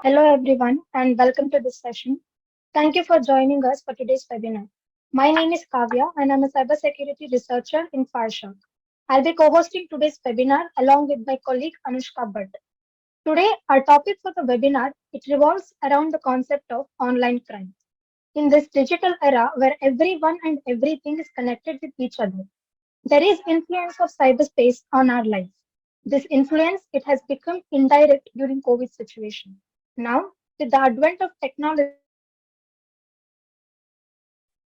Hello everyone and welcome to this session. Thank you for joining us for today's webinar. My name is Kavya and I'm a cybersecurity researcher in FireShark. I'll be co-hosting today's webinar along with my colleague Anushka Bhatt. Today, our topic for the webinar, it revolves around the concept of online crime. In this digital era where everyone and everything is connected with each other, there is influence of cyberspace on our life. This influence it has become indirect during COVID situation. Now, with the advent of technology,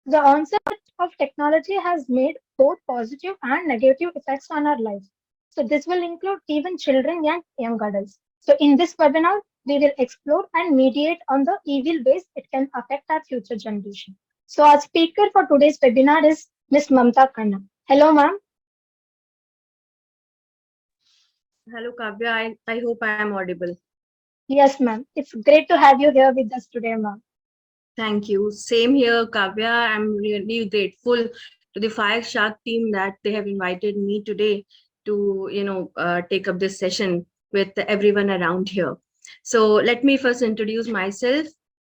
the onset of technology has made both positive and negative effects on our lives. So this will include even children and young adults. So in this webinar, we will explore and mediate on the evil ways it can affect our future generation. So our speaker for today's webinar is Miss Mamta Khanna. Hello, ma'am. Hello, Kavya. I hope I am audible. Yes, ma'am. It's great to have you here with us today, ma'am. Thank you. Same here, Kavya. I'm really grateful to the FireShark team that they have invited me today to, take up this session with everyone around here. So let me first introduce myself.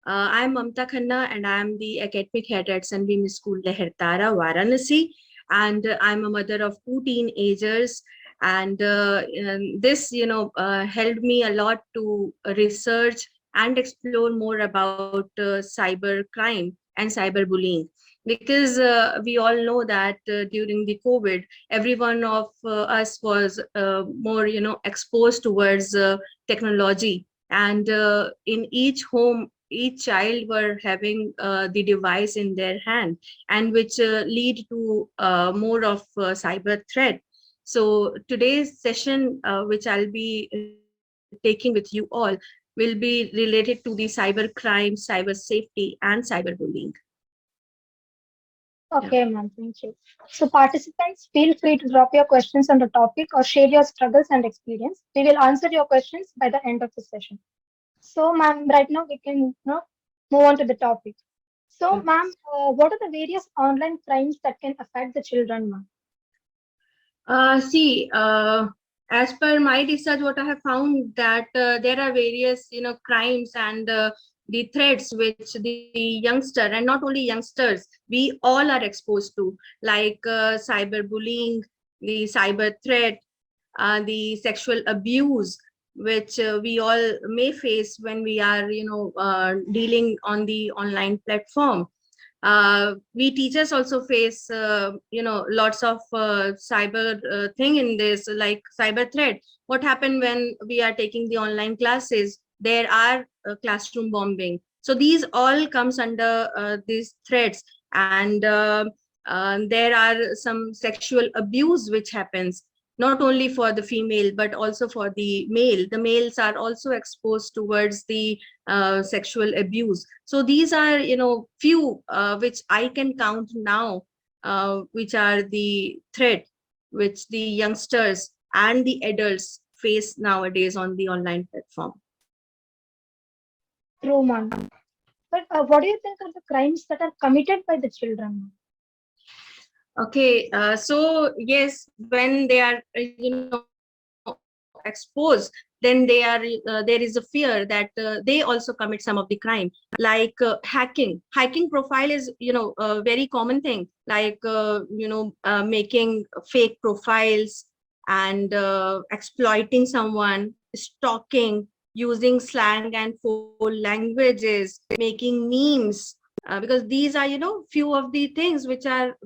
I'm Mamta Khanna and I'm the academic head at Sunbeam School, Lahartara, Varanasi. And I'm a mother of two teenagers. And this, helped me a lot to research and explore more about cyber crime and cyberbullying, because we all know that during the COVID, every one of us was more exposed towards technology, and in each home each child were having the device in their hand, and which lead to more of cyber threat. So today's session, which I'll be taking with you all, will be related to the cyber crime, cyber safety, and cyberbullying. Yeah. Okay, ma'am. Thank you. So participants, feel free to drop your questions on the topic or share your struggles and experience. We will answer your questions by the end of the session. So, ma'am, right now we can move on to the topic. So, Okay. ma'am, what are the various online crimes that can affect the children, ma'am? See, as per my research, what I have found that there are various, crimes and the threats which the youngster, and not only youngsters, we all are exposed to, like cyberbullying, the cyber threat, the sexual abuse, which we all may face when we are, dealing on the online platform. We teachers also face lots of cyber thing in this, like cyber threat. What happened when we are taking the online classes? There are classroom bombing, so these all comes under these threats. And there are some sexual abuse which happens, not only for the female but also for the male. The males are also exposed towards the sexual abuse. So these are, few which I can count now, which are the threat which the youngsters and the adults face nowadays on the online platform. True, ma'am. But what do you think are the crimes that are committed by the children, ma'am? Okay, so yes, when they are, exposed, then there is a fear that they also commit some of the crime, like hacking. Hacking profile is, a very common thing, like making fake profiles and exploiting someone, stalking, using slang and foul languages, making memes, because these are, few of the things which are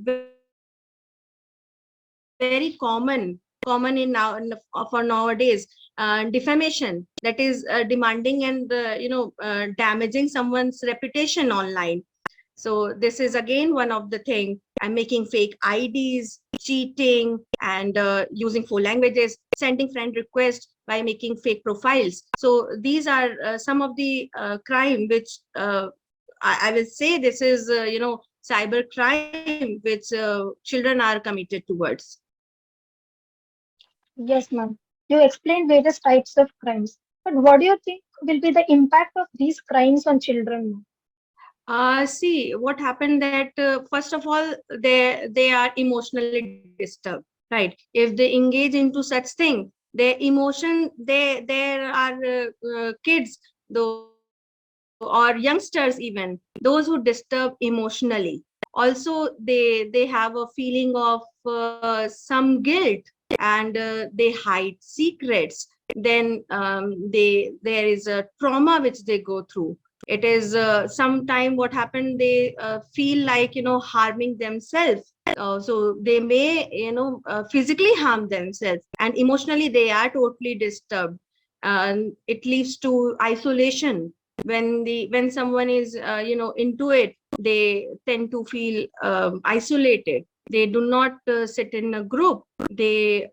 very common in now for nowadays. Defamation, that is demanding and damaging someone's reputation online. So this is again one of the thing. I'm making fake IDs, cheating, and using four languages, sending friend requests by making fake profiles. So these are some of the crime which I will say this is cyber crime which children are committed towards. Yes, ma'am. You explained various types of crimes. But what do you think will be the impact of these crimes on children, ma'am? See what happened that first of all, they are emotionally disturbed, right? If they engage into such thing, their emotion, there are kids or youngsters even, those who disturb emotionally. Also, they have a feeling of some guilt, and they hide secrets. Then there is a trauma which they go through. It is sometime what happened, they feel like, harming themselves. So they may, physically harm themselves, and emotionally they are totally disturbed. It leads to isolation. When someone is into it, they tend to feel isolated. They do not sit in a group. They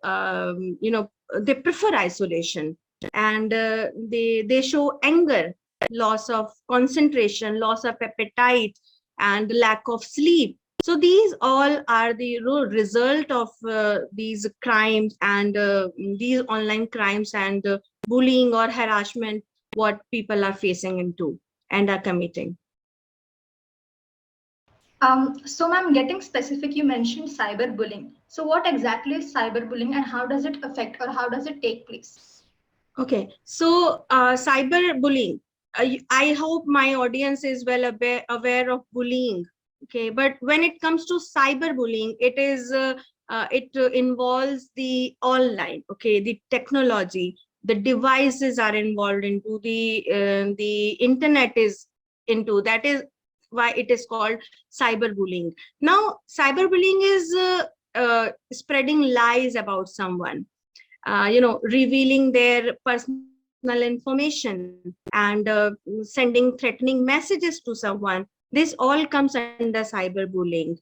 prefer isolation. And they show anger, loss of concentration, loss of appetite, and lack of sleep. So these all are the result of these crimes, and these online crimes, and bullying or harassment, what people are facing into and are committing. So, ma'am, getting specific, you mentioned cyberbullying. So, what exactly is cyberbullying and how does it affect or how does it take place? Okay, so cyberbullying. I hope my audience is well aware of bullying. Okay, but when it comes to cyberbullying, it involves the online. Okay, the technology, the devices are involved into the internet is into. That is why it is called cyberbullying. Now, cyberbullying is spreading lies about someone, revealing their personal information, and sending threatening messages to someone. This all comes under cyberbullying.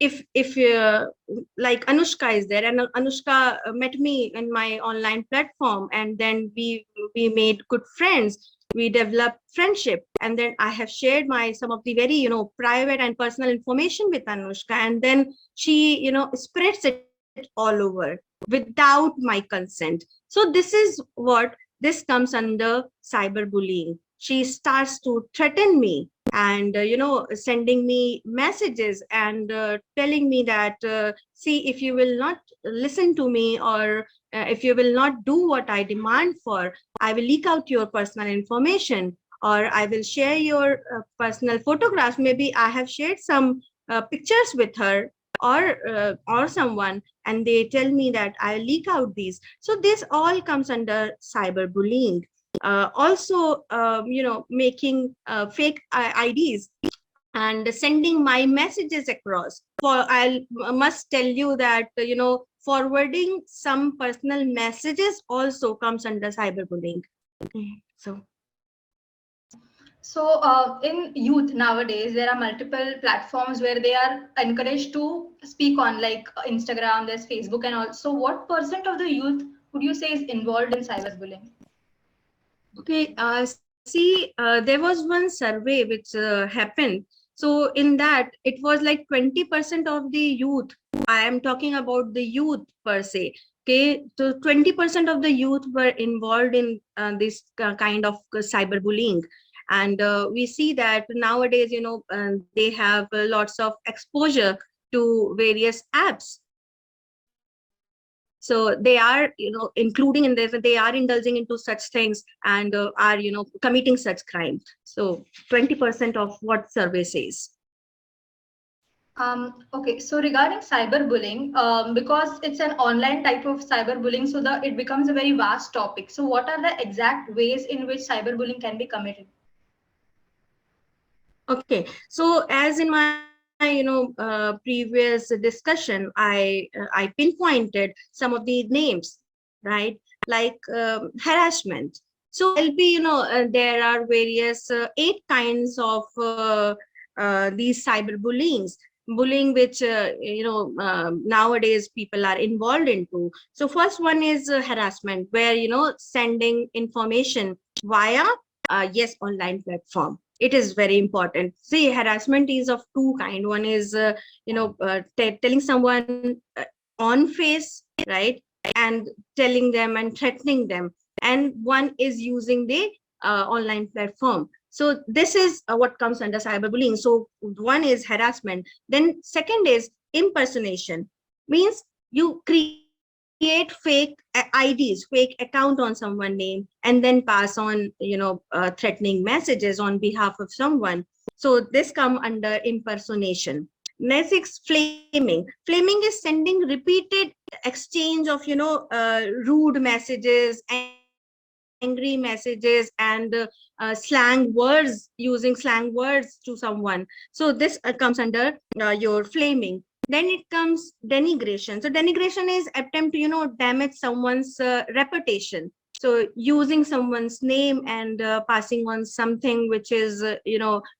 If like Anushka is there, and Anushka met me in my online platform, and then we made good friends. We developed friendship, and then I have shared my some of the very private and personal information with Anushka, and then she spreads it all over without my consent. So this is what this comes under cyberbullying. She starts to threaten me, and sending me messages, and telling me that, see, if you will not listen to me, or if you will not do what I demand for, I will leak out your personal information, or I will share your personal photographs. Maybe I have shared some pictures with her, or someone, and they tell me that I leak out these. So this all comes under cyberbullying. Also, making fake IDs and sending my messages across. For I must tell you that forwarding some personal messages also comes under cyberbullying. So So, in youth nowadays, there are multiple platforms where they are encouraged to speak on, like Instagram, there's Facebook, and also what percent of the youth would you say is involved in cyberbullying? okay, there was one survey which happened. So in that, it was like 20% of the youth. I am talking about the youth per se. Okay, so 20% of the youth were involved in this kind of cyberbullying. And we see that nowadays, they have lots of exposure to various apps. So they are including in this, they are indulging into such things, and are committing such crimes. So 20% of what survey says. Okay, so regarding cyberbullying, because it's an online type of cyberbullying, so it becomes a very vast topic. So, what are the exact ways in which cyberbullying can be committed? Okay, so as in my previous discussion, I pinpointed some of the names, right? Like harassment. So I'll be, there are various 8 kinds of these cyberbullyings, bullying which nowadays people are involved into. So first one is harassment, where sending information via yes, online platform. It is very important. See, harassment is of two kind. One is telling someone on face, right, and telling them and threatening them, and one is using the online platform. So this is what comes under cyberbullying. So one is harassment. Then second is impersonation, means you create a create fake IDs, fake account on someone's name, and then pass on, threatening messages on behalf of someone. So this come under impersonation. Next is flaming. Flaming is sending repeated exchange of, rude messages, angry messages, and slang words, using slang words to someone. So this comes under your flaming. Then it comes denigration. So denigration is attempt to, damage someone's reputation. So using someone's name and passing on something which is,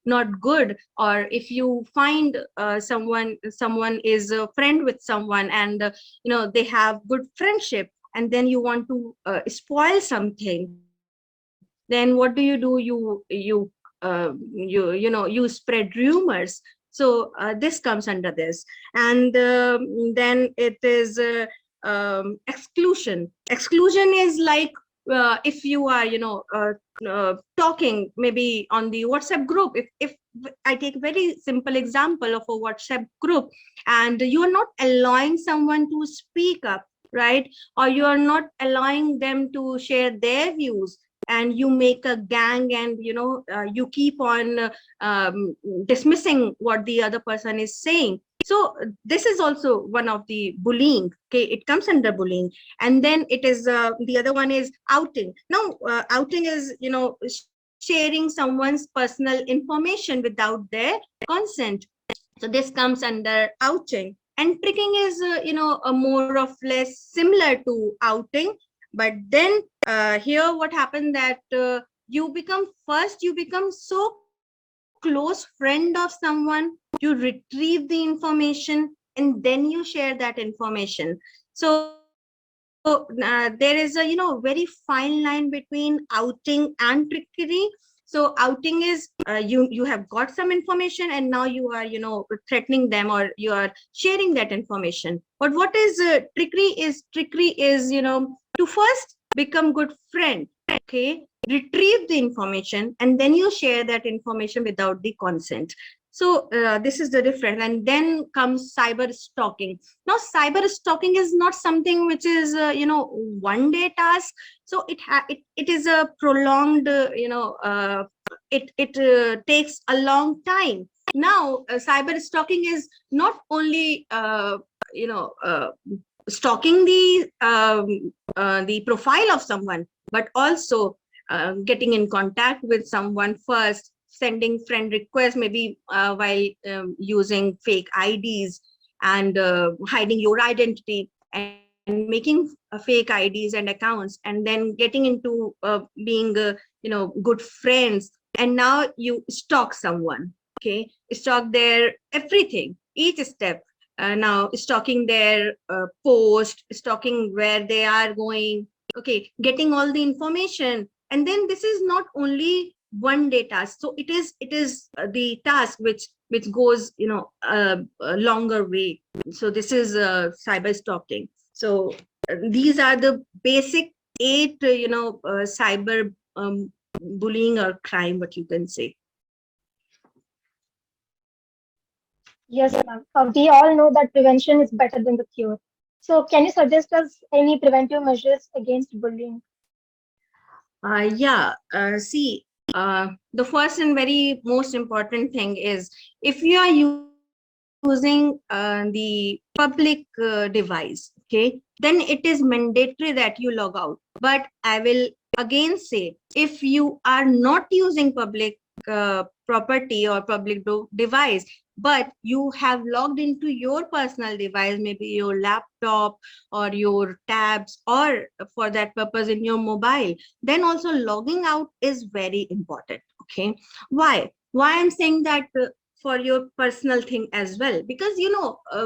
not good. Or if you find someone is a friend with someone, and they have good friendship, and then you want to spoil something, then what do? You spread rumors. So this comes under this. And then it is exclusion. Exclusion is like, if you are, talking maybe on the WhatsApp group. If I take very simple example of a WhatsApp group, and you are not allowing someone to speak up, right? Or you are not allowing them to share their views, and you make a gang, and you keep on dismissing what the other person is saying. So this is also one of the bullying. Okay, it comes under bullying. And then it is the other one is outing. Now outing is, sharing someone's personal information without their consent. So this comes under outing. And tricking is, a more of less similar to outing. But then here what happened, that you become so close friend of someone, you retrieve the information, and then you share that information. So there is a, very fine line between outing and trickery. So outing is, you have got some information, and now you are, threatening them, or you are sharing that information. But what is trickery is, to first become good friend. Okay, retrieve the information, and then you share that information without the consent. So this is the difference. And then comes cyber stalking. Now cyber stalking is not something which is, one day task. So it is a prolonged, it takes a long time. Now cyber stalking is not only, stalking the profile of someone, but also getting in contact with someone first, sending friend requests, maybe while using fake IDs, and hiding your identity, and making fake IDs and accounts, and then getting into being good friends. And now you stalk someone. Okay, stalk their everything, each step. Now stalking their post, stalking where they are going. Okay, getting all the information. And then this is not only one day task. So it is the task which goes, a longer way. So this is cyber stalking. So these are the basic 8 cyber bullying or crime, what you can say. Yes, ma'am. We all know that prevention is better than the cure. So, can you suggest us any preventive measures against bullying? Yeah, see, the first and very most important thing is, if you are using the public device, okay, then it is mandatory that you log out. But I will again say, if you are not using public property or public device, but you have logged into your personal device, maybe your laptop or your tabs, or for that purpose in your mobile, then also logging out is very important. Okay, why I'm saying that, for your personal thing as well, because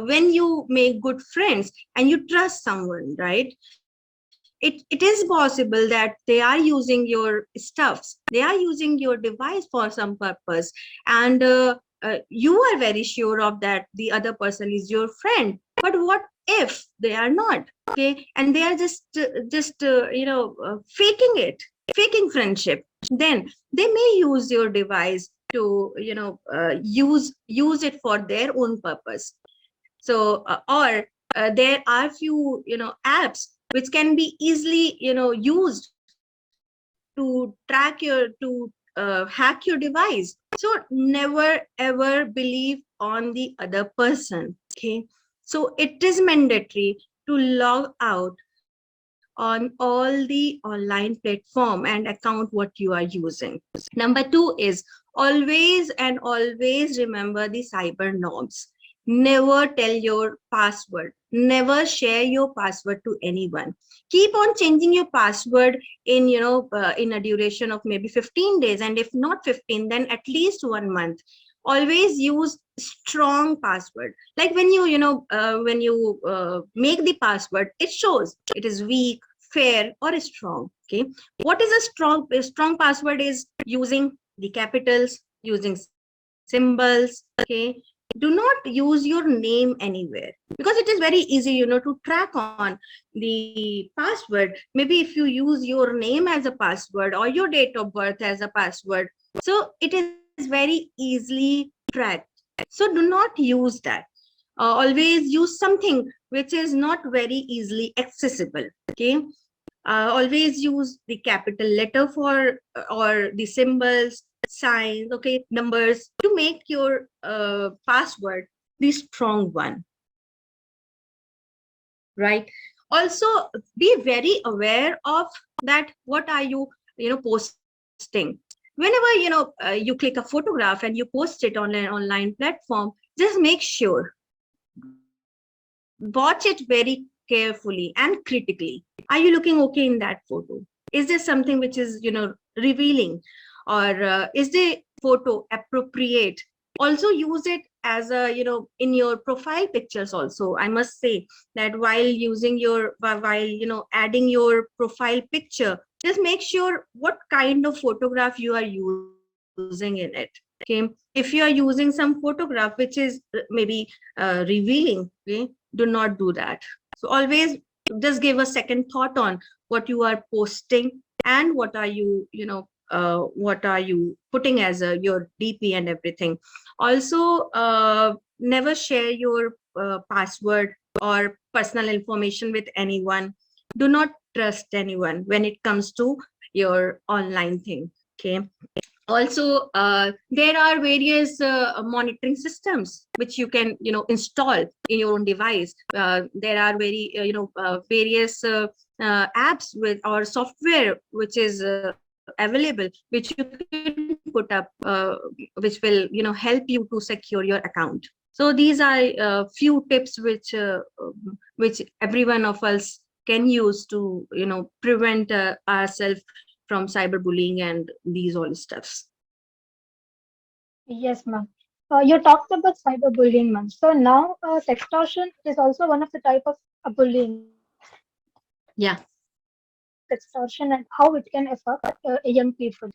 when you make good friends and you trust someone, right, it is possible that they are using your stuffs, they are using your device for some purpose, and you are very sure of that the other person is your friend. But what if they are not? Okay, and they are just faking it, faking friendship. Then they may use your device to, use it for their own purpose. So or there are few apps which can be easily used to track your to hack your device. So never ever believe on the other person. Okay, so it is mandatory to log out on all the online platform and account what you are using. Number two is always and always remember the cyber norms. Never tell your password. Never share your password to anyone. Keep on changing your password in in a duration of maybe 15 days, and if not 15, then at least 1 month. Always use strong password. Like when you make the password, it shows it is weak, fair, or strong. Okay, what is a strong password is using the capitals, using symbols. Okay, do not use your name anywhere, because it is very easy to track on the password. Maybe if you use your name as a password or your date of birth as a password, so it is very easily tracked. So do not use that. Always use something which is not very easily accessible. Okay, always use the capital letter for or the symbols, signs, okay, numbers, to make your password the strong one, right? Also, be very aware of that what are you posting. Whenever you click a photograph and you post it on an online platform, just make sure, watch it very carefully and critically. Are you looking okay in that photo? Is there something which is revealing, or is the photo appropriate? Also use it as a in your profile pictures. Also, I must say that while using your while adding your profile picture, just make sure what kind of photograph you are using in it. Okay, if you are using some photograph which is maybe revealing, okay, do not do that. So always just give a second thought on what you are posting, and what are you what are you putting as your DP and everything. Also, never share your password or personal information with anyone. Do not trust anyone when it comes to your online thing. Okay, also there are various monitoring systems which you can install in your own device. There are various apps with or software which is available, which you can put up, which will help you to secure your account. So these are few tips which every one of us can use to prevent ourselves from cyberbullying and these all stuffs. Yes, ma'am. You talked about cyberbullying, ma'am. So now, sextortion is also one of the type of bullying. Yeah. Sextortion and how it can affect young people.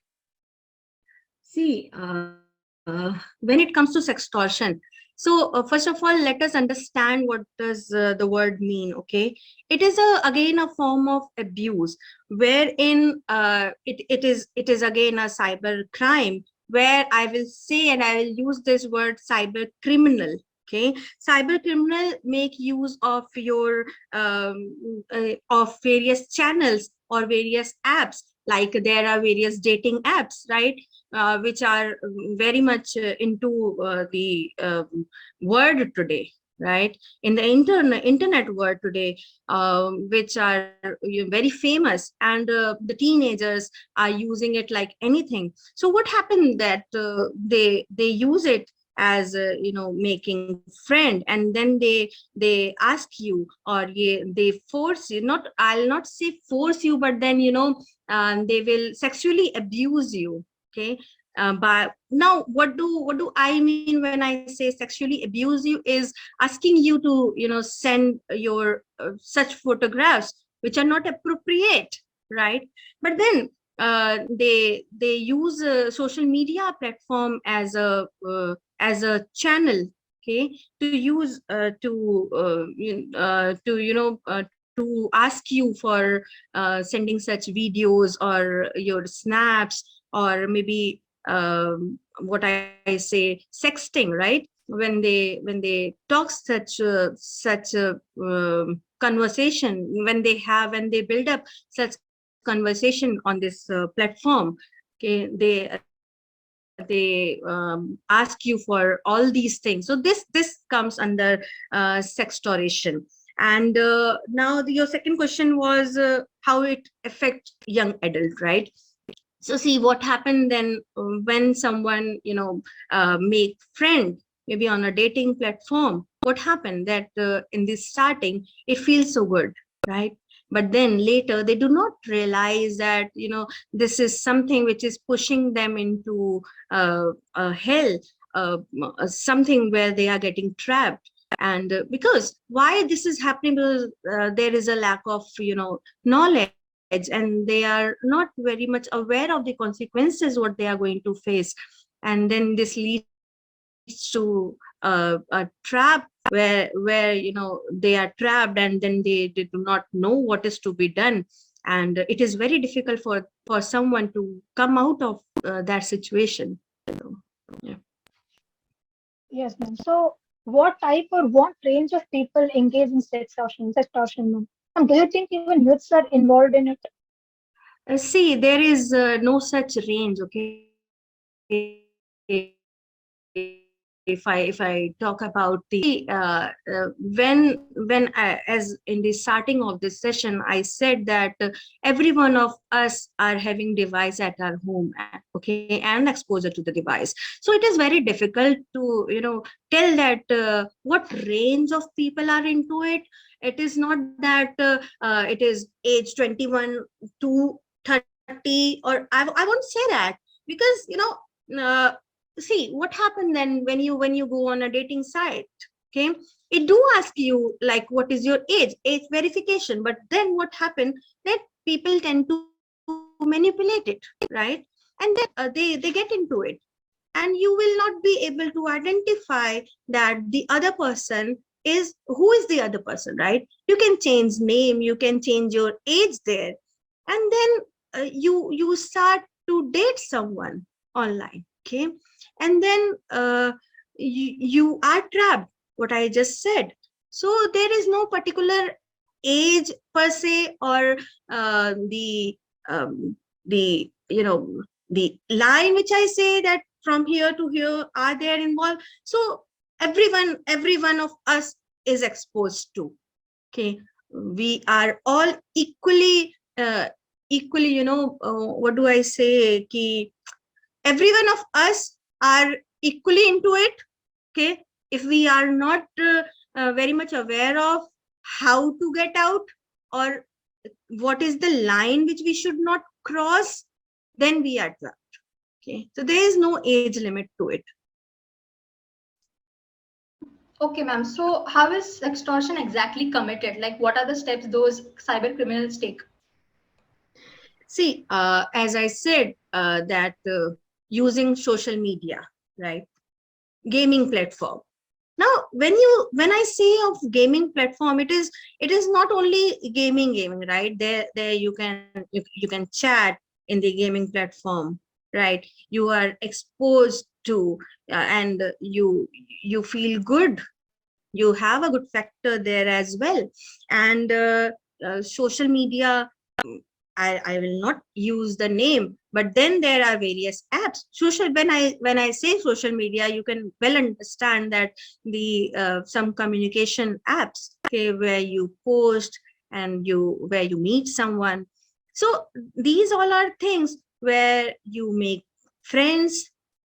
See, when it comes to sextortion, so first of all, let us understand what does the word mean. Okay, it is again a form of abuse, wherein it is again a cyber crime, where I will say, and I will use this word, cyber criminal. Okay, cyber criminal make use of your of various channels or various apps. Like there are various dating apps, right? Which are very much into the word today, right? In the internet world today, which are very famous, and the teenagers are using it like anything. So what happened that they use it as making friend, and then they ask you, or they force you, not, I'll not say force you, but then they will sexually abuse you. Okay, but now what do I mean when I say sexually abuse you is asking you to send your such photographs which are not appropriate, right? But then they use a social media platform as a channel, okay, to use to ask you for sending such videos or your snaps, or maybe what I say, sexting, right? when they talk such a conversation, when they build up such conversation on this platform, okay, they ask you for all these things. So this comes under sextortion. And now your second question was how it affects young adult, right? So see what happened then, when someone make friend maybe on a dating platform. What happened that in the starting it feels so good, right? But then later they do not realize that this is something which is pushing them into hell, something where they are getting trapped. And because why this is happening, because there is a lack of knowledge, and they are not very much aware of the consequences what they are going to face. And then this leads to a trap where they are trapped, and then they do not know what is to be done. And it is very difficult for someone to come out of that situation. So, yeah. Yes, ma'am. So, what type or what range of people engage in sextortion, ma'am? And do you think even youths are involved in it? See, there is no such range, okay? If I talk about when as in the starting of this session, I said that every one of us are having device at our home, okay, and exposure to the device. So it is very difficult to tell that what range of people are into it. It is not that it is age 21 to 30, or I won't say that, because uh, see what happened then when you go on a dating site, okay, it do ask you like what is your age verification. But then what happened that people tend to manipulate it, right? And then they get into it, and you will not be able to identify that the other person is who is the other person, right? You can change name, you can change your age there, and then you start to date someone online, okay, and then you are trapped, what I just said. So there is no particular age per se, or the the the line which I say that from here to here are there involved. So every one of us is exposed to, okay, we are all equally what do I say, ki every one of us are equally into it, okay. If we are not very much aware of how to get out, or what is the line which we should not cross, then we are trapped, okay. So there is no age limit to it. Okay, ma'am. So how is extortion exactly committed? Like, what are the steps those cyber criminals take? See, as I said, that using social media, right, gaming platform. Now when I say of gaming platform, it is not only gaming, right? There you can chat in the gaming platform, right? You are exposed to and you feel good, you have a good factor there as well. And social media, I will not use the name, but then there are various apps. When I say social media, you can well understand that the some communication apps, okay, where you post and where you meet someone. So these all are things where you make friends.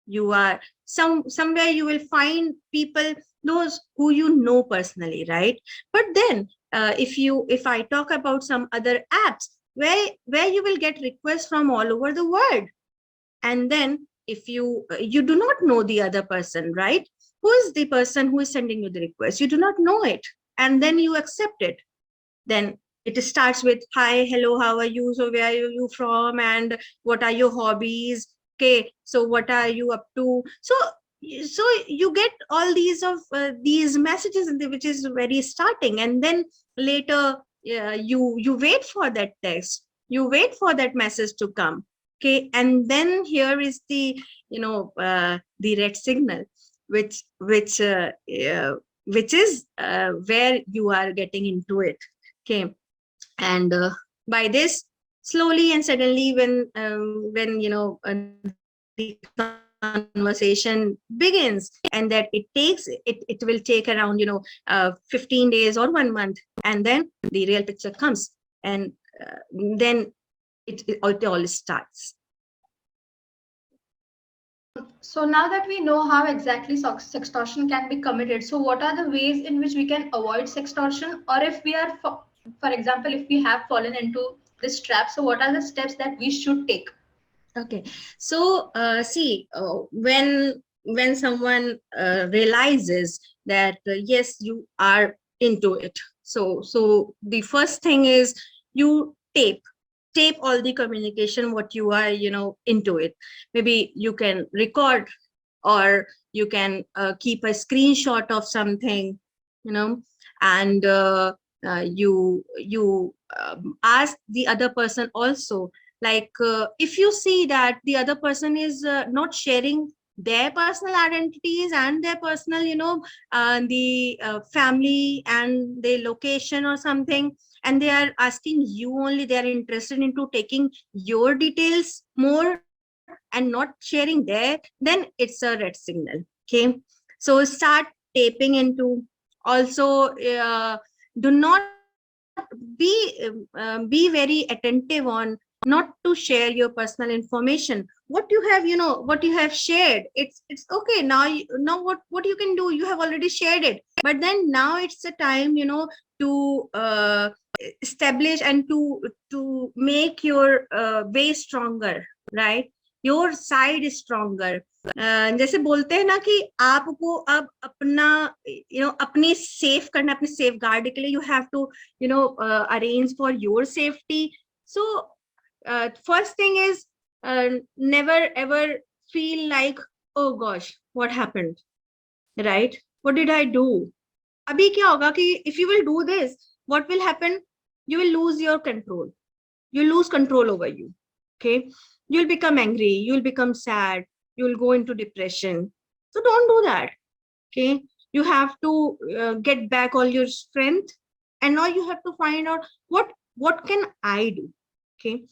You are somewhere you will find people, those who you know personally, right? But then if I talk about some other apps where you will get requests from all over the world, and then if you do not know the other person, right? Who is the person who is sending you the request? You do not know it, and then you accept it. Then it starts with hi, hello, how are you, so where are you from, and what are your hobbies, okay, so what are you up to. So you get all these messages which is very starting, and then later you wait for that text, you wait for that message to come, okay. And then here is the the red signal. which is where you are getting into it. Okay. And by this, slowly and suddenly, when the conversation begins, and that it will take around 15 days or 1 month, and then the real picture comes, and then it all starts. So now that we know how exactly sextortion can be committed, so what are the ways in which we can avoid sextortion? Or if we are, for example, if we have fallen into this trap, so what are the steps that we should take? Okay, so see, when someone realizes that yes, you are into it, so the first thing is you tape all the communication what you are into it. Maybe you can record, or you can keep a screenshot of something, you know and you ask the other person also, like if you see that the other person is not sharing their personal identities and their personal the family and their location or something, and they are asking you only, they are interested into taking your details more and not sharing their, then it's a red signal. Okay, so start taping into. Also do not be very attentive on not to share your personal information. What you have, what you have shared, it's okay. Now now what you can do, you have already shared it, but then now it's a time to establish and to make your base stronger, right? Your side is stronger. जैसे बोलते हैं ना कि आपको अब अपना अपने safe करना, अपने सेफ गार्ड के लिए you have to arrange for your safety. So first thing is never ever feel like, oh gosh, what happened, right? What did I do? अभी क्या होगा कि if you will do this, what will happen? You will lose your control. You lose control over you. Okay, you'll become angry, you'll become sad, you'll go into depression. So don't do that. Okay, you have to get back all your strength, and now you have to find out what can I do. Okay,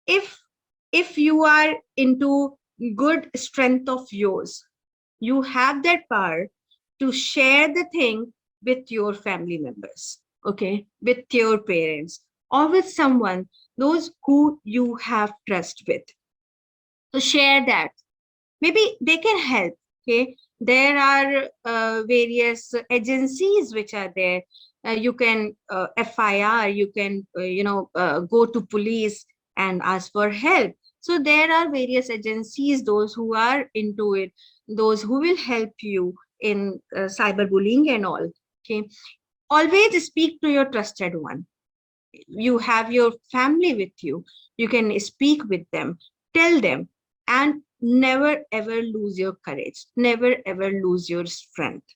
if you are into good strength of yours, you have that power to share the thing with your family members, okay, with your parents, or with someone, those who you have trust with. So share that. Maybe they can help. Okay, there are various agencies which are there. You can FIR, you can go to police and ask for help. So there are various agencies, those who are into it, those who will help you in cyberbullying and all. Okay, always speak to your trusted one. You have your family with you, you can speak with them, tell them, and never ever lose your courage, never ever lose your strength.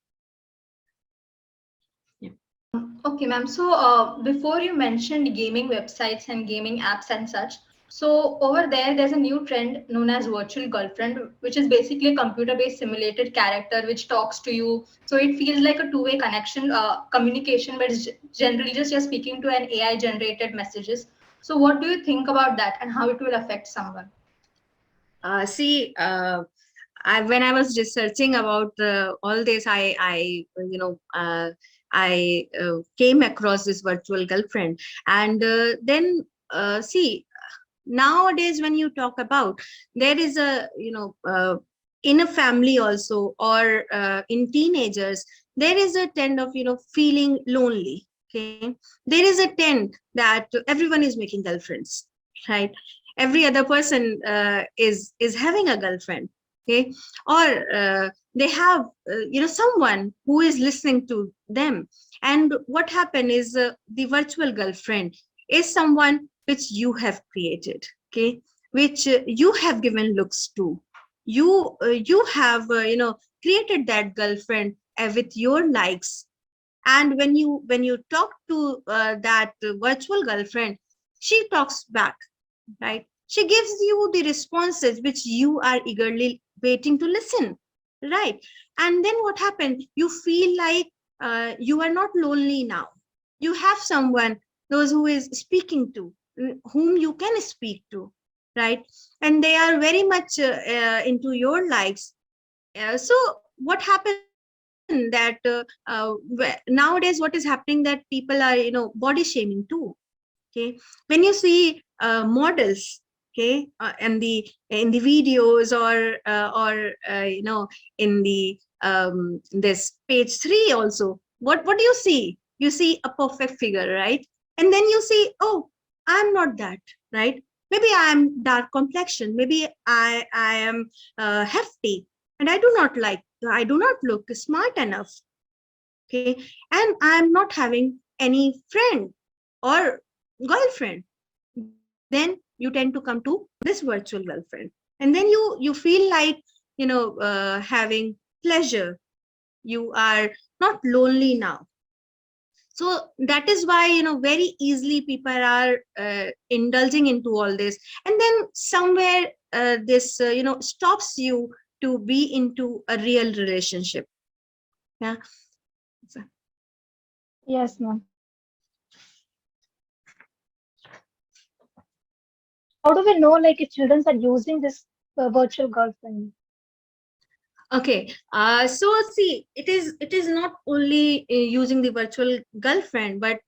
Yeah. Okay, ma'am. So before you mentioned gaming websites and gaming apps and such, so over there, there's a new trend known as virtual girlfriend, which is basically a computer-based simulated character which talks to you. So it feels like a two-way connection, communication, but it's generally just you're speaking to an AI-generated messages. So what do you think about that and how it will affect someone? See, when I was researching about all this, I came across this virtual girlfriend, and then see, nowadays when you talk about, there is a in a family also, or in teenagers, there is a trend of feeling lonely. Okay, there is a trend that everyone is making girlfriends, right? Every other person is having a girlfriend. Okay, or they have someone who is listening to them. And what happened is the virtual girlfriend is someone which you have created, okay, which you have given looks to. You have created that girlfriend with your likes. And when you talk to that virtual girlfriend, she talks back, right? She gives you the responses which you are eagerly waiting to listen. right? And then what happened? You feel like you are not lonely now. You have someone, those who is speaking to, whom you can speak to, right? And they are very much into your likes. So what happened that nowadays what is happening, that people are, body shaming too. Okay, when you see models, okay, in the videos, or in the this page 3 also, what do you see? You see a perfect figure, right? And then you see, oh, I'm not that, right? Maybe I am dark complexion, maybe I am hefty, and I do not look smart enough, okay, and I'm not having any friend or girlfriend. Then you tend to come to this virtual girlfriend, and then you feel like, having pleasure. You are not lonely now. So that is why, very easily people are indulging into all this, and then somewhere this stops you to be into a real relationship. Yeah. So, Yes, ma'am. How do we know, like, if children are using this virtual girlfriend? okay, so see, it is not only using the virtual girlfriend, but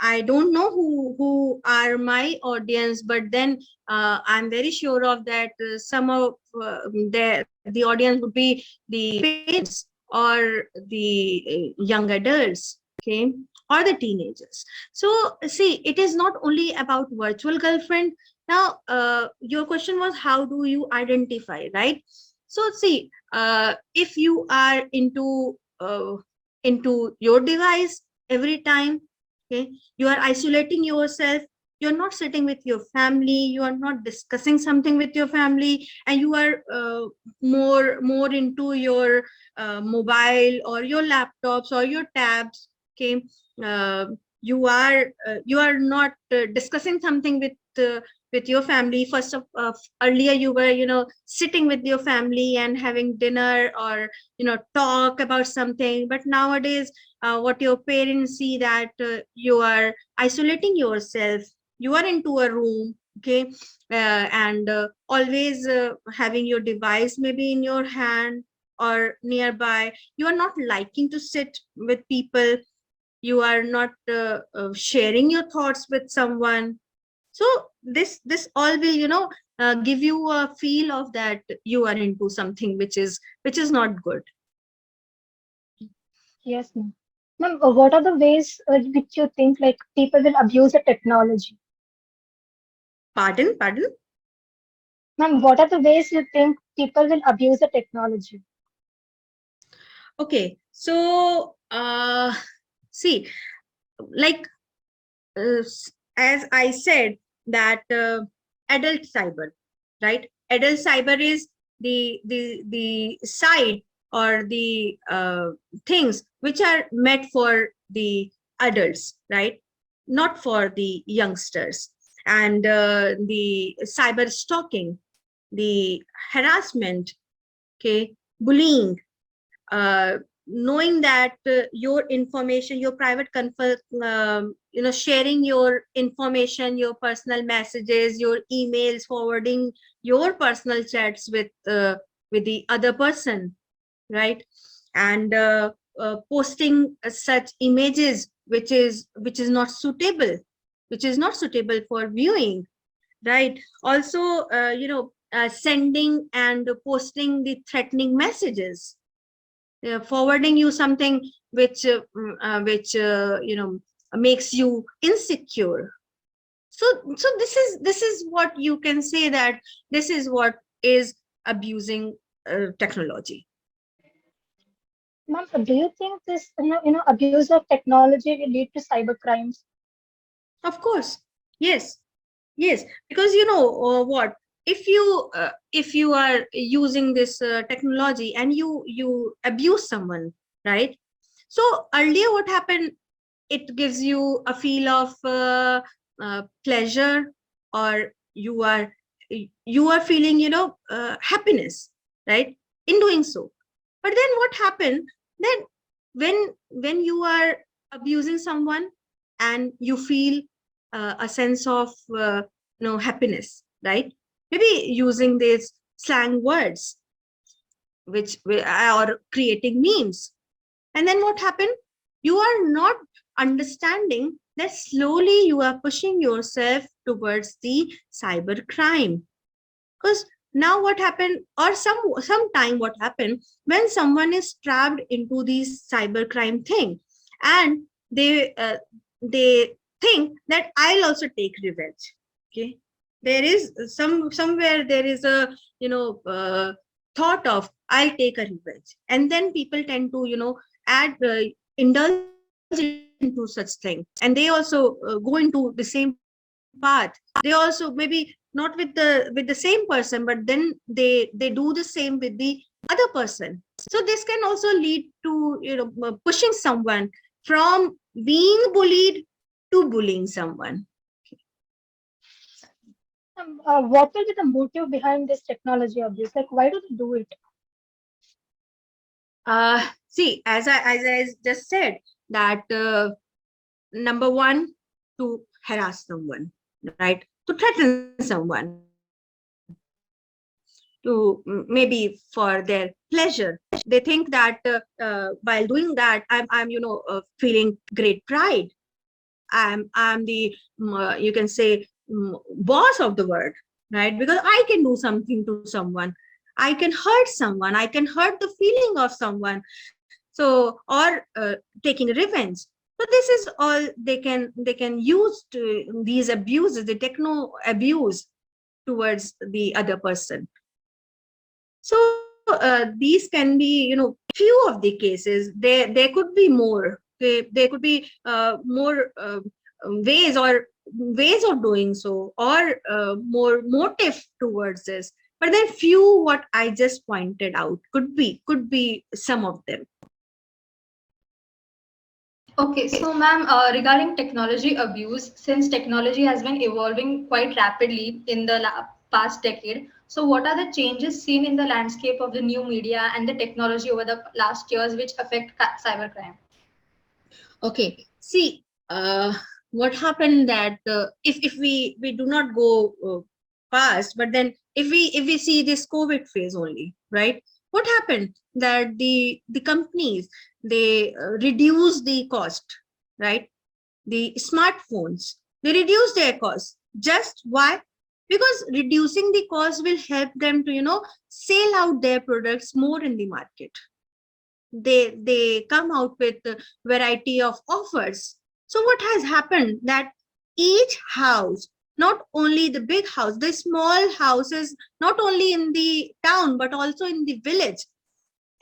I don't know who are my audience, but then I'm very sure of that some of the audience would be the parents or the young adults, okay, or the teenagers. So see, it is not only about virtual girlfriend. Now, your question was, how do you identify, right? So see, if you are into your device every time, okay, you are isolating yourself. You're not sitting with your family. You are not discussing something with your family, and you are more into your mobile or your laptops or your tabs. Okay, uh, you are not discussing something with your family. First of earlier, you were, sitting with your family and having dinner, or talk about something. But nowadays, what your parents see, that you are isolating yourself. You are into a room, okay, and always having your device maybe in your hand or nearby. You are not liking to sit with people. You are not sharing your thoughts with someone. So this all will, give you a feel of that you are into something which is not good. Yes, ma'am. Ma'am, what are the ways which you think, like, people will abuse the technology? Pardon? Ma'am, what are the ways you think people will abuse the technology? Okay, so see, like, as I said, that adult cyber, right? Adult cyber is the side, or the things which are meant for the adults, right? Not for the youngsters. And the cyber stalking, the harassment, okay, bullying, knowing that your information, your private sharing your information, your personal messages, your emails, forwarding your personal chats with the other person, right? And posting such images which is not suitable, for viewing, right? Also, sending and posting the threatening messages, forwarding you something which makes you insecure. So this is what you can say, that this is what is abusing technology. Ma'am, do you think this, abuse of technology will lead to cyber crimes? Of course, yes. Yes, because what, if you are using this technology and you abuse someone, right? So earlier, what happened? It gives you a feel of pleasure, or you are feeling, happiness, right? in doing so. But then what happened that when you are abusing someone and you feel a sense of happiness, right? Maybe using these slang words, or creating memes, and then what happened? You are not understanding that slowly you are pushing yourself towards the cyber crime. Because now what happened, or sometime what happened, when someone is trapped into this cyber crime thing, and they think that I'll also take revenge. Okay, there is somewhere there is a thought of I'll take a revenge, and then people tend to add indulge into such thing, and they also go into the same path. They also maybe not with the same person, but then they do the same with the other person. So this can also lead to pushing someone from being bullied to bullying someone. What will be the motive behind this technology abuse? Like, why do they do it? See, as I just said, that number one, to harass someone, right? To threaten someone, to maybe for their pleasure. They think that while doing that, I'm feeling great pride. I'm the you can say boss of the world, right? Because I can do something to someone. I can hurt someone. I can hurt the feeling of someone. So, or taking revenge. So this is all they can use to these abuses, the techno abuse towards the other person. So these can be few of the cases. There could be more. There could be more ways of doing so, or more motive towards this. But then few what I just pointed out could be some of them. Okay, so ma'am, regarding technology abuse, since technology has been evolving quite rapidly in the past decade, so what are the changes seen in the landscape of the new media and the technology over the last years which affect cybercrime? Okay, see, what happened that if we do not go past, but then if we see this COVID phase only, right? What happened that the companies, they reduce the cost, right? The smartphones, they reduce their cost. Just why? Because reducing the cost will help them to sell out their products more in the market. They come out with a variety of offers. So what has happened that each house, not only the big house, the small houses, not only in the town but also in the village,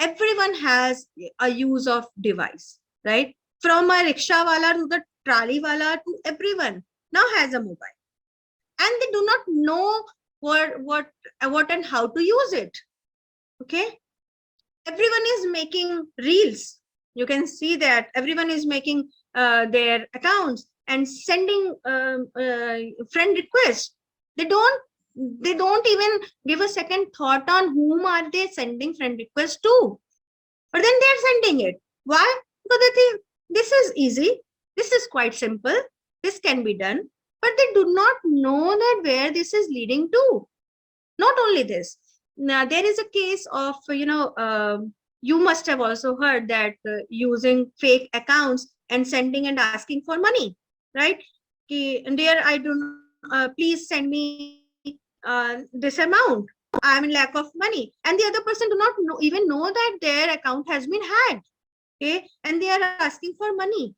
everyone has a use of device, right? From a rickshaw wala to the trolley wala to everyone now has a mobile, and they do not know what and how to use it. Okay, everyone is making reels. You can see that everyone is making their accounts and sending friend requests. They don't even give a second thought on whom are they sending friend requests to, but then they're sending it. Why? Because they think this is easy, this is quite simple, this can be done, but they do not know that where this is leading to. Not only this, now there is a case of you must have also heard that using fake accounts and sending and asking for money, right? And there I do please send me this amount, I'm in lack of money, and the other person do not even know that their account has been hacked. Okay, and they are asking for money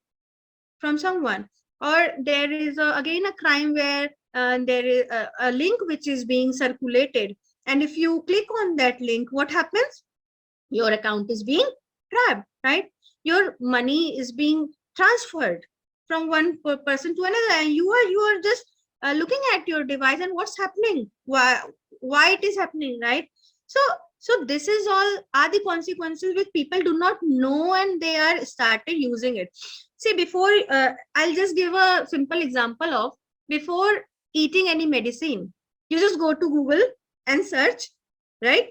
from someone. Or there is again a crime where there is a link which is being circulated, and if you click on that link, what happens? Your account is being trapped, right? Your money is being transferred from one person to another, and you are just looking at your device, and what's happening, why it is happening, right? So this is all are the consequences which people do not know, and they are started using it. See, before I'll just give a simple example of, before eating any medicine, you just go to Google and search, right?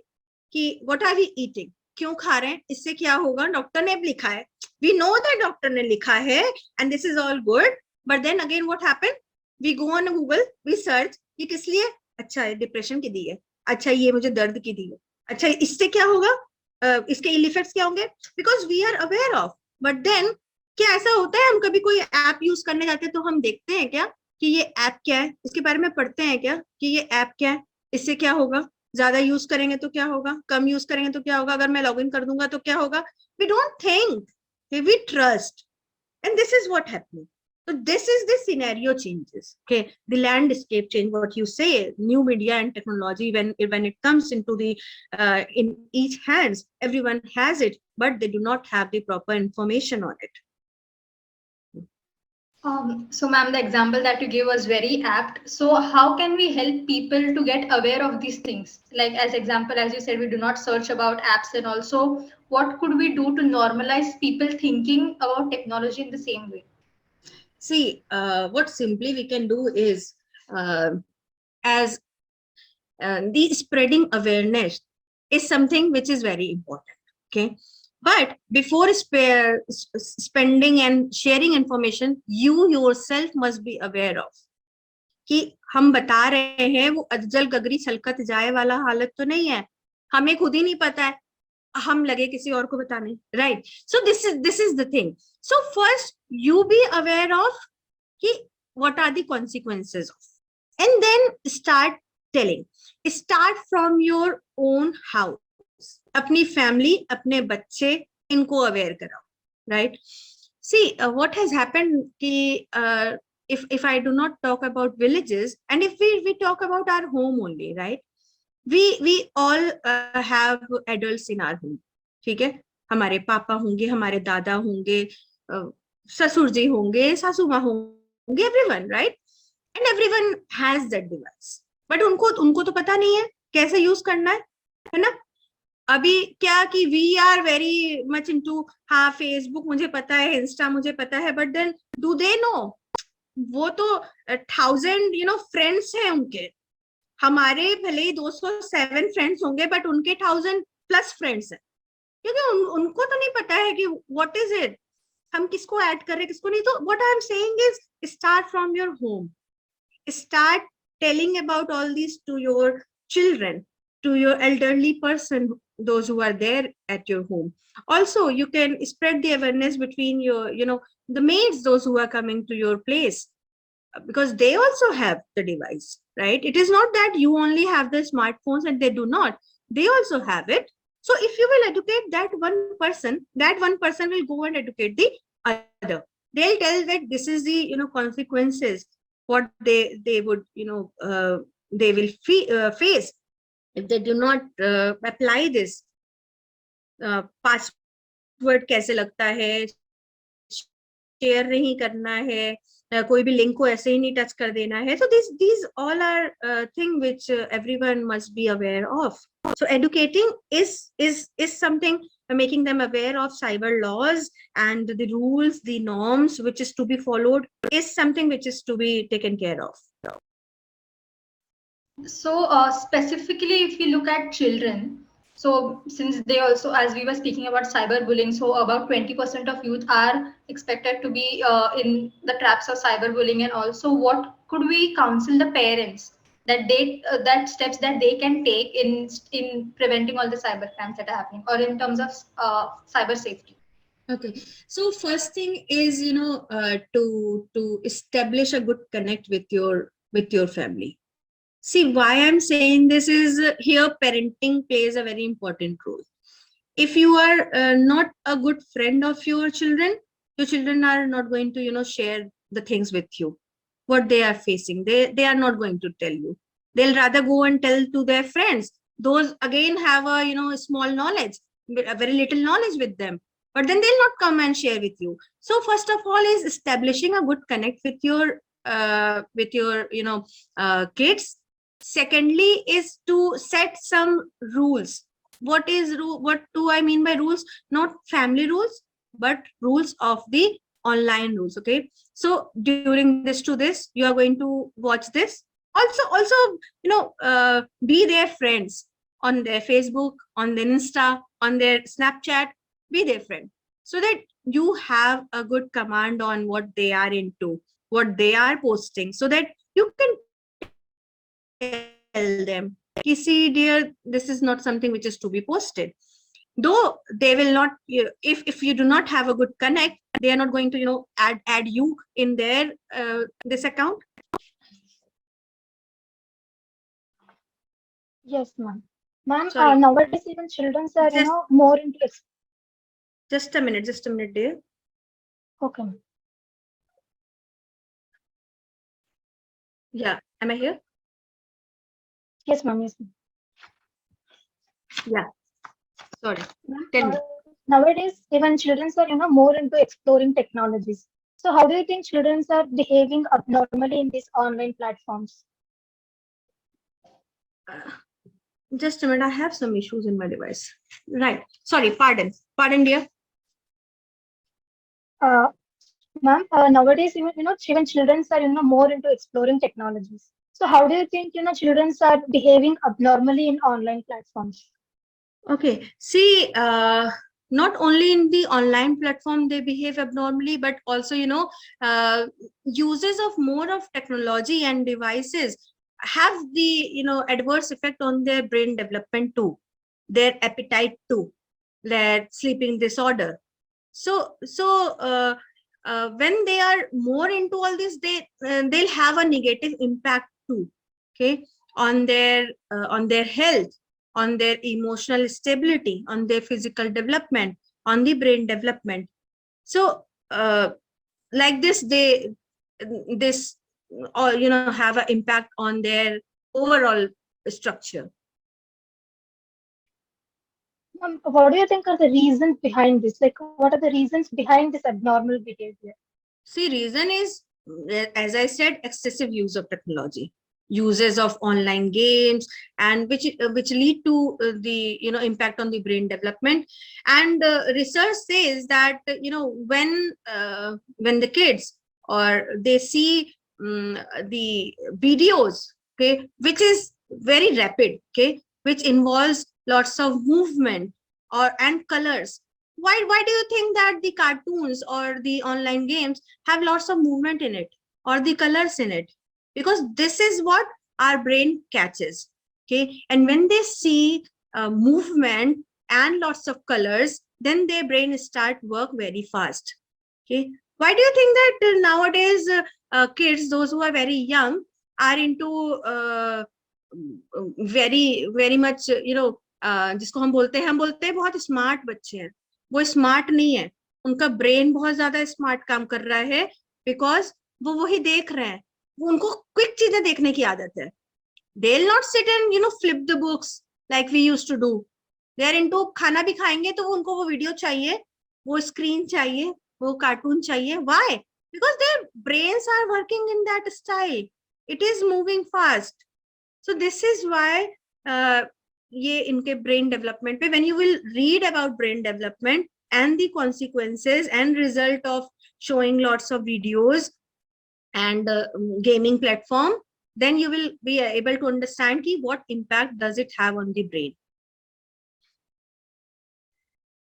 कि what are we eating, क्यों खा रहे हैं, इससे क्या होगा, doctor ने लिखा है, we know that डॉक्टर ने लिखा है and this is all good, but then again what happened, we go on Google, we search, ये किस लिए, अच्छा है डिप्रेशन की दी है, अच्छा ये मुझे दर्द की दी है, अच्छा इससे क्या होगा, इसके इल इफेक्ट्स क्या होंगे, because we are aware of. But then क्या ऐसा होता है, हम कभी कोई ऐप यूज करने जाते हैं तो हम देखते हैं क्या कि ये ऐप क्या है, इसके बारे में पढ़ते हैं क्या कि ये ऐप क्या है, इससे क्या होगा, ज्यादा यूज करेंगे तो क्या होगा, कम यूज करेंगे तो क्या होगा, अगर मैं लॉग इन कर दूंगा तो क्या होगा, we don't think, we trust, and this is what happening. So this is the scenario changes, okay, the landscape change, what you say, new media and technology, when it comes into the in each hands, everyone has it, but they do not have the proper information on it. So ma'am, the example that you gave was very apt. So how can we help people to get aware of these things? Like as example, as you said, we do not search about apps, and also what could we do to normalize people thinking about technology in the same way? See, what simply we can do is, as the spreading awareness is something which is very important, okay, but before spending and sharing information, you yourself must be aware of कि हम बता रहे हैं वो अज्जल गगरी छलकत जाए वाला हालत तो नहीं है, हमें खुद ही नहीं पता है, हम लगे किसी और को बताने, right? So this is the thing. So first you be aware of कि what are the consequences of, and then start telling. Start from your own house, अपनी family, अपने बच्चे, इनको aware कराओ, right? See, what has happened कि if I do not talk about villages, and if we talk about our home only, right? We all have adults in our home, ठीक है, हमारे पापा होंगे, हमारे दादा होंगे, ससुर जी होंगे, सासू माँ होंगे, everyone, right? And everyone has that device, but उनको तो पता नहीं है कैसे यूज करना है ना? अभी क्या कि we are very much into, हाँ फेसबुक मुझे पता है, इंस्टा मुझे पता है, but then do they know, वो तो 1000 फ्रेंड्स हैं उनके, हमारे भले ही 207 फ्रेंड्स होंगे, बट उनके 1000+ फ्रेंड्स हैं, क्योंकि उनको तो नहीं पता है कि व्हाट इज इट, हम किसको ऐड कर रहे हैं किसको नहीं. तो what I am saying is start from your home, start telling about all these to your children, to your elderly person, those who are there at your home. Also, you can spread the awareness between your, the maids, those who are coming to your place, because they also have the device, right? It is not that you only have the smartphones and they do not, they also have it. So if you will educate that one person will go and educate the other. They'll tell that this is the consequences, what they would they will face if they do not apply this. Password कैसे लगता है, share नहीं करना है, कोई भी link को ऐसे ही नहीं टच कर देना है. So these all are thing which everyone must be aware of. So educating is something, making them aware of cyber laws and the rules, the norms which is to be followed, is something which is to be taken care of. So specifically, if you look at children, so since they also, as we were speaking about cyberbullying, so about 20% of youth are expected to be in the traps of cyberbullying, and also what could we counsel the parents that they that steps that they can take in preventing all the cyber crimes that are happening, or in terms of cyber safety? Okay, so first thing is to establish a good connect with your family. See, why I'm saying this is here parenting plays a very important role. If you are not a good friend of your children are not going to share the things with you, what they are facing. They are not going to tell you. They'll rather go and tell to their friends. Those again have a small knowledge, a very little knowledge with them, but then they'll not come and share with you. So first of all is establishing a good connect with your kids. Secondly is to set some rules. What do I mean by rules? Not family rules, but rules of the online rules. Okay, so during this to this, you are going to watch this. Also, be their friends. on their Facebook, on their Insta, on their Snapchat, be their friend, so that you have a good command on what they are into, what they are posting, so that you can tell them, "See, dear, this is not something which is to be posted." Though they will not, if you do not have a good connect, they are not going to, add you in their this account. Yes, ma'am. Ma'am, Sorry, nowadays even children are, just more into just a minute, dear. okay, ma'am. Yeah, am I here? Yes, ma'am. Yes, ma'am. Yeah, sorry. Ma'am, Tell me. nowadays even children are, more into exploring technologies. So how do you think children are behaving abnormally in these online platforms? Uh, just a minute. I have some issues in my device. Right. Sorry. Pardon, dear. Uh, Ma'am, nowadays even children are, more into exploring technologies. So how do you think, children are behaving abnormally in online platforms? Okay. See, not only in the online platform they behave abnormally, but also, uh, uses of more of technology and devices have the, adverse effect on their brain development too, their appetite too, their sleeping disorder. So when they are more into all this, they'll have a negative impact too, okay, on their health, on their emotional stability, on their physical development, on the brain development. So like this or have an impact on their overall structure. What do you think are the reasons behind this? Like, what are the reasons behind this abnormal behavior? See, reason is, as I said, excessive use of technology, uses of online games, and which lead to the impact on the brain development. And research says that when the kids or they see the videos, okay, which is very rapid, okay, which involves lots of movement or and colors. Why do you think that the cartoons or the online games have lots of movement in it or the colors in it? Because this is what our brain catches, okay, and when they see movement and lots of colors, then their brain start work very fast, okay. Why do you think that nowadays kids, those who are very young, are into very much जिसको हम बोलते हैं बहुत smart बच्चे हैं? वो smart नहीं है, उनका ब्रेन बहुत ज्यादा स्मार्ट काम कर रहा है, बिकॉज वो वही देख रहे हैं, वो उनको क्विक चीजें देखने की आदत है. They'll not sit and flip the books like we used to do. They're into खाना भी खाएंगे तो उनको वो वीडियो चाहिए, वो स्क्रीन चाहिए, वो कार्टून चाहिए. Why? Because their brains are working in that style. It is moving fast. So this is why ये इनके brain development पे, when you will read about brain development and the consequences and result of showing lots of videos and gaming platform, then you will be able to understand ki what impact does it have on the brain.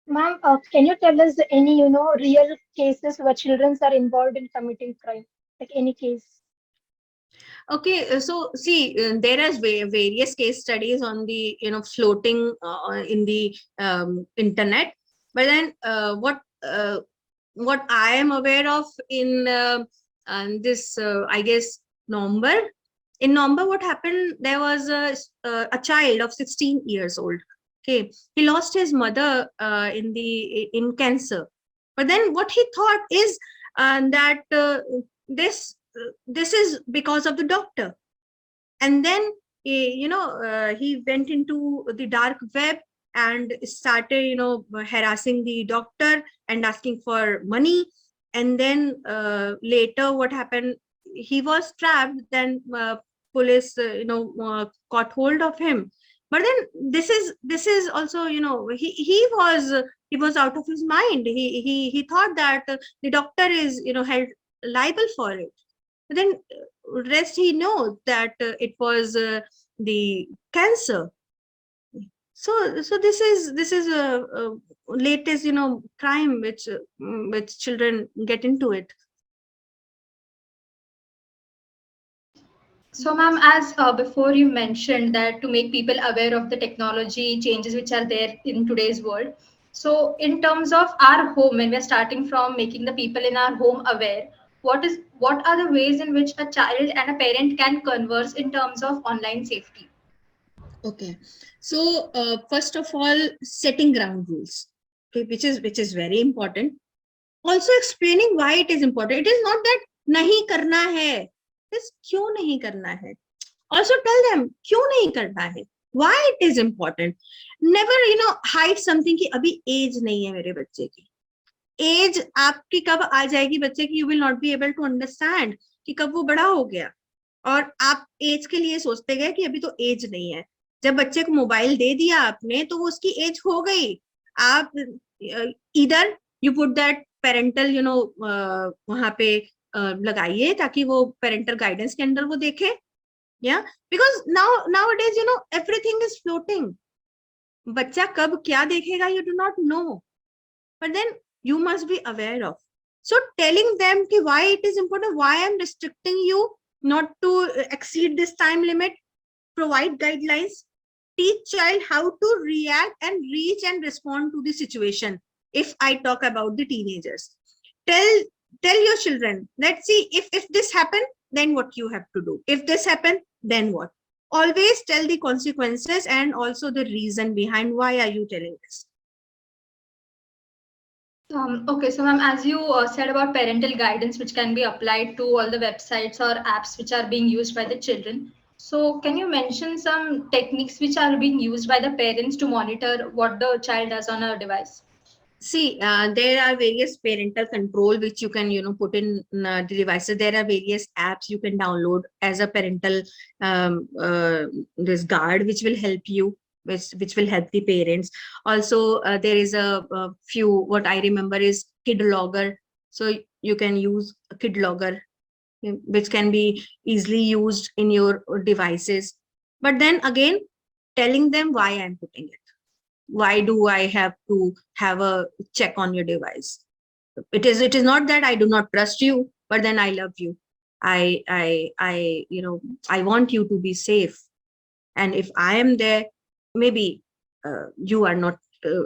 Ma'am, can you tell us any, real cases where children are involved in committing crime? Like any case? Okay, so see, there is various case studies on the floating in the internet, but then what I am aware of in this I guess November. In November, what happened? There was a child of 16 years old. Okay, he lost his mother in cancer, but then what he thought is that this this is because of the doctor. And then he went into the dark web and started harassing the doctor and asking for money. And then later what happened, he was trapped, then police caught hold of him. But then this is also he was out of his mind. He thought that the doctor is held liable for it. But then rest he knows that it was the cancer. So this is a latest crime which children get into it. So, ma'am, as before you mentioned that to make people aware of the technology changes which are there in today's world. So, in terms of our home, when we're starting from making the people in our home aware, what are the ways in which a child and a parent can converse in terms of online safety? Okay, so first of all, setting ground rules, okay, which is very important. Also explaining why it is important. It is not that nahi karna hai. This क्यों नहीं करना है. Also tell them क्यों नहीं करना है. Why it is important. Never hide something कि अभी age नहीं है मेरे बच्चे की. Age आपकी कब आ जाएगी बच्चे की, you will not be able to understand कि कब वो बड़ा हो गया. और आप एज के लिए सोचते गए कि अभी तो एज नहीं है. जब बच्चे को मोबाइल दे दिया आपने तो वो उसकी एज हो गई. आप इधर यू पुट दैट पेरेंटल वहां पे लगाइए ताकि वो पेरेंटल गाइडेंस के अंदर वो देखे. या because now it is everything is floating. बच्चा कब क्या देखेगा you do not know, but then you must be aware of. So telling them ki why it is important, why I'm restricting you not to exceed this time limit, provide guidelines, teach child how to react and reach and respond to the situation. If I talk about the teenagers, tell your children, let's see, if this happen, then what you have to do. If this happen, then what. Always tell the consequences and also the reason behind why are you telling this. Okay, so ma'am, as you said about parental guidance, which can be applied to all the websites or apps which are being used by the children. So, can you mention some techniques which are being used by the parents to monitor what the child does on a device? See, there are various parental control which you can, put in the devices. There are various apps you can download as a parental this guard, which will help you, which will help the parents. Also, there is a few. What I remember is Kid Logger. So you can use a Kid Logger, which can be easily used in your devices. But then again, telling them why I'm putting it. Why do I have to have a check on your device? It is not that I do not trust you, but then I love you. I want you to be safe. And if I am there, maybe you are not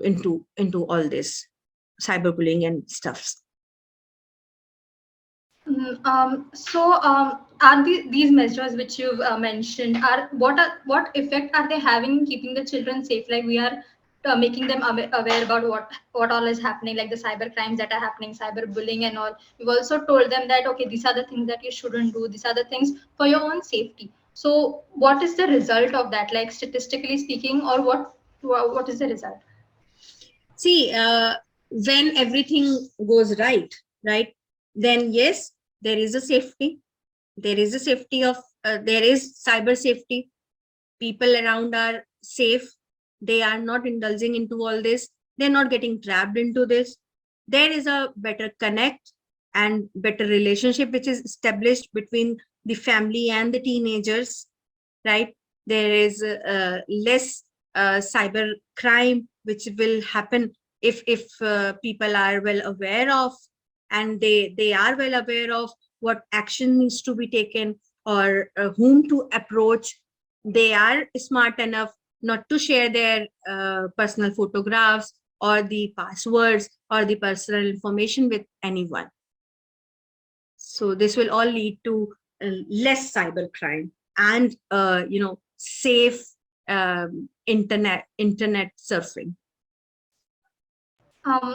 into all this cyberbullying and stuffs. Are these measures which you've mentioned are what effect are they having in keeping the children safe? Like we are making them aware about what all is happening, like the cyber crimes that are happening, cyberbullying and all. We've also told them that okay, these are the things that you shouldn't do. These are the things for your own safety. So, what is the result of that? Like statistically speaking, or what is the result? See, when everything goes right, then yes, there is a safety. There is a safety of, there is cyber safety. People around are safe. They are not indulging into all this. They're not getting trapped into this. There is a better connect and better relationship which is established between the family and the teenagers, right? There is less cyber crime which will happen if people are well aware of, and they are well aware of what action needs to be taken or whom to approach. They are smart enough not to share their personal photographs or the passwords or the personal information with anyone. So this will all lead to less cyber crime and safe internet surfing.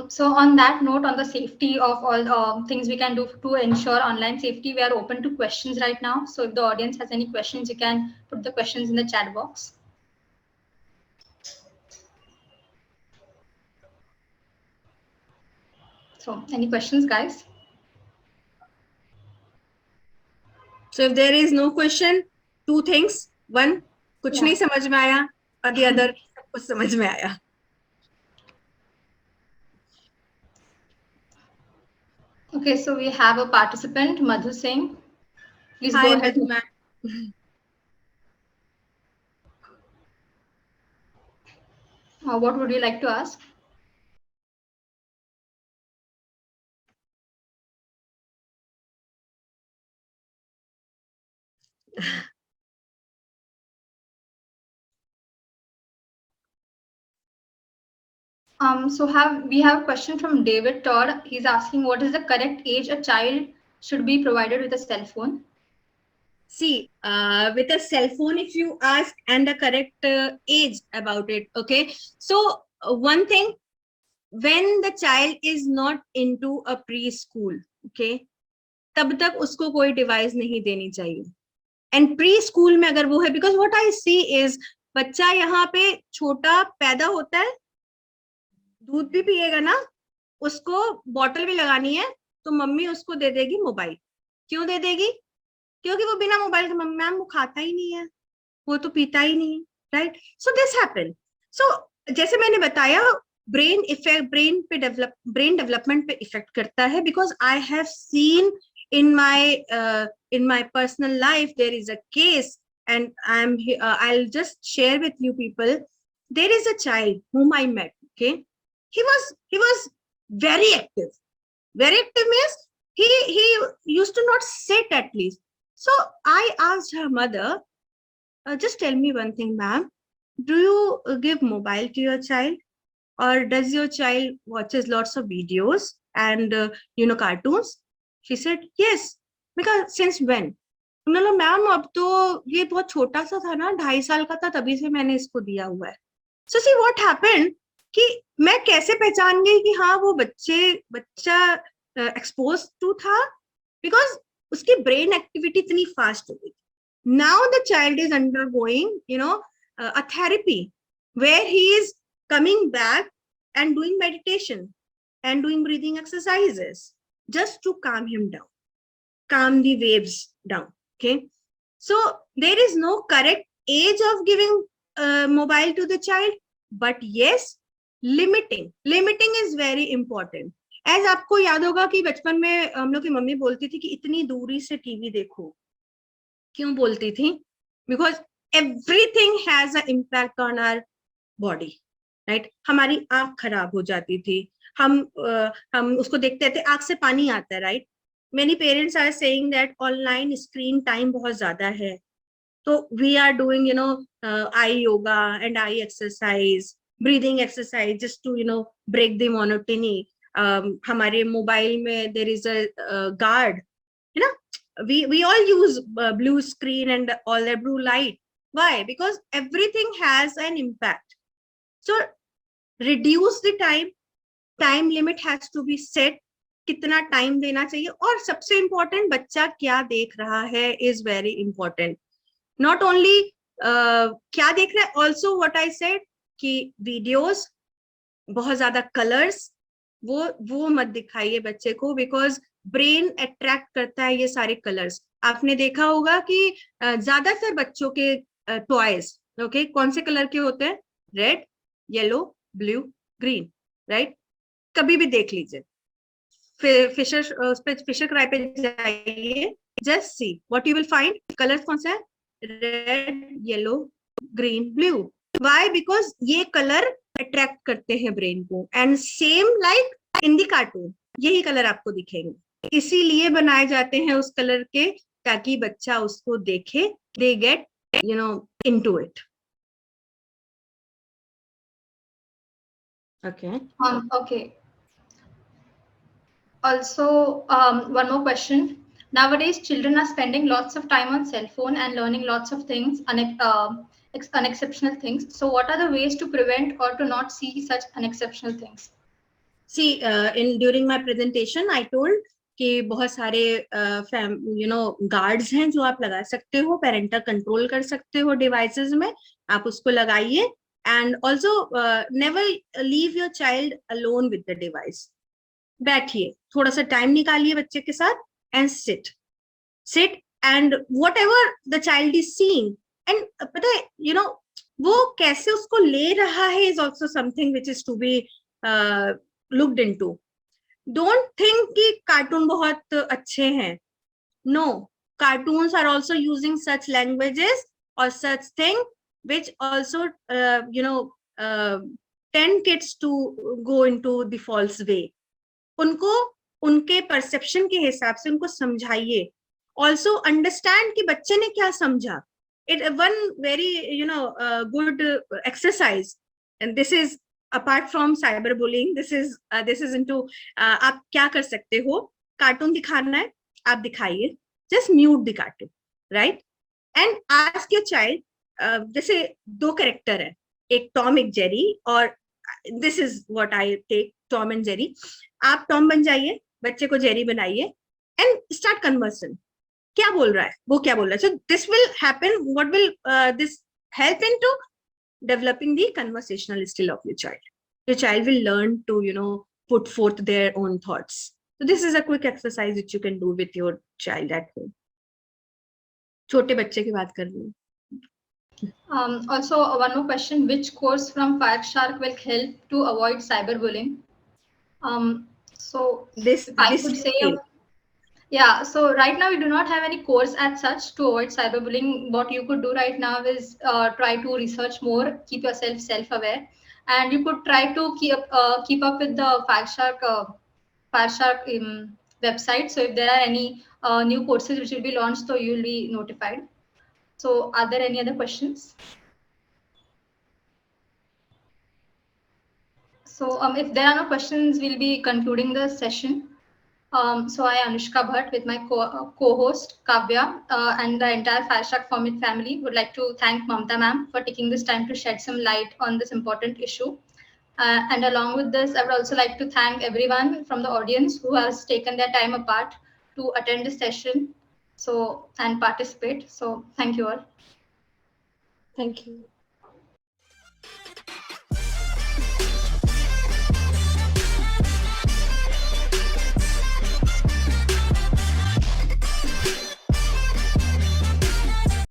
So on that note, on the safety of all things we can do to ensure online safety, we are open to questions right now. So if the audience has any questions, you can put the questions in the chat box. So any questions, guys? So if there is no question, two things. One, कुछ नहीं समझ में आया, और the other, सब कुछ समझ में आया. Okay, so we have a participant, Madhu Singh. Please Hi, go ahead. Madhu ma'am. What would you like to ask? So we have a question from David Todd. He's asking, what is the correct age a child should be provided with a cell phone? See, with a cell phone, if you ask and the correct age about it, okay. So one thing, when the child is not into a preschool, okay, तब तक उसको कोई device नहीं देनी चाहिए. And pre school में अगर वो है, because what I see is, बच्चा यहाँ पे छोटा पैदा होता है, दूध भी पिएगा ना, उसको बॉटल भी लगानी है तो मम्मी उसको दे देगी मोबाइल. क्यों दे देगी? क्योंकि वो बिना मोबाइल के, मैम वो खाता ही नहीं है, वो तो पीता ही नहीं, right. So this happen. So जैसे मैंने बताया, ब्रेन इफेक्ट, ब्रेन डेवलपमेंट पे इफेक्ट करता है. Because I have seen in my personal life, there is a case, and I'll just share with you people. There is a child whom I met, okay. He was very active. Very active means he used to not sit at least. So I asked her mother, just tell me one thing, ma'am, do you give mobile to your child, or does your child watches lots of videos and cartoons? She said yes. Because since when? मतलब ma'am अब तो ये बहुत छोटा सा था ना, 2.5 साल का था, तभी से मैंने इसको दिया हुआ है. So see what happened, कि मैं कैसे पहचान गई कि हाँ वो बच्चा एक्सपोज टू था, बिकॉज उसकी ब्रेन एक्टिविटी इतनी फास्ट हो गई. Now the child is undergoing a therapy where he is coming back and doing meditation and doing breathing exercises just to calm him down, calm the waves down, okay. So there is no correct age of giving mobile to the child, but yes, limiting is very important. As आपको याद होगा कि बचपन में हम लोग की mummy बोलती थी कि इतनी दूरी से टीवी देखो. क्यों बोलती थी? Because everything has an impact on our body, right. हमारी आंख खराब हो जाती थी, हम उसको देखते थे, आंख से पानी आता है, right. Many parents are saying that online screen time बहुत ज्यादा है, तो we are doing eye yoga and eye exercise, breathing exercise, just to break the monotony. हमारे मोबाइल में देयर इज अ गार्ड, है ना. we all use blue screen and all the blue light. Why? Because everything has an impact. So reduce the time limit has to be set. कितना time देना चाहिए, और सबसे important बच्चा क्या देख रहा है is very important. Not only क्या देख रहा है, ऑल्सो व्हाट आई सेड कि वीडियोस, बहुत ज्यादा कलर्स, वो मत दिखाइए बच्चे को, बिकॉज ब्रेन अट्रैक्ट करता है ये सारे कलर्स. आपने देखा होगा कि ज्यादातर बच्चों के टॉयज, ओके, कौन से कलर के होते हैं? Red, yellow, blue, green, right. कभी भी देख लीजिए, फिशर क्राई पे जाइए, just see what you will find. Colours कौन सा है? Red, yellow, green, blue. Why? Because ये कलर अट्रैक्ट करते हैं ब्रेन को. And same like in the cartoon, यही कलर आपको दिखेंगे, इसीलिए बनाए जाते हैं उस कलर के, ताकि बच्चा उसको देखे, they get into it. Okay. Okay. Also, one more question. Nowadays, children are spending lots of time on cell phone and learning lots of things, unexceptional things. So what are the ways to prevent or to not see such unexceptional things? See, during my presentation, I told कि बहुत सारे guards हैं जो आप लगा सकते हो, parental control कर सकते हो डिवाइसेस में, आप उसको लगाइए. And also never leave your child alone with the device. बैठिए, थोड़ा सा टाइम निकालिए बच्चे के साथ, and sit and whatever the child is seeing, and पता है वो कैसे उसको ले रहा है is also something which is to be looked into. Don't think कि कार्टून बहुत अच्छे हैं. No, cartoons are also using such languages or such thing which also 10 kids to go into the false way. उनको उनके perception के हिसाब से उनको समझाइए. Also understand कि बच्चे ने क्या समझा. It one very good exercise, and this is apart from cyberbullying. This is into आप क्या कर सकते हो. कार्टून दिखाना है, आप दिखाइए. Just mute the cartoon, right? And ask your child. जैसे दो कैरेक्टर है, एक टॉम एक जेरी, और this is what I take Tom and Jerry. आप टॉम बन जाइए, बच्चे को जेरी बनाइए, एंड स्टार्ट कन्वर्सन. क्या बोल रहा है, वो क्या बोल रहा है. So this will happen. What will this help into developing the conversational skill of your child. Your child will learn to put forth their own thoughts. So this is a quick exercise which you can do with your child at home. छोटे बच्चे की बात कर रही हूँ. Also, one more question: which course from FireShark will help to avoid cyberbullying? So This I could say, yeah. So right now we do not have any course as such to avoid cyberbullying. What you could do right now is try to research more, keep yourself self-aware, and you could try to keep up with the FireShark website. So if there are any new courses which will be launched, so you will be notified. So are there any other questions? So if there are no questions, we'll be concluding the session. So I, Anushka Bhatt, with my co-host Kavya and the entire FireShark family, would like to thank Mamta ma'am for taking this time to shed some light on this important issue. And along with this, I would also like to thank everyone from the audience who has taken their time apart to attend this session and participate. So thank you all. Thank you.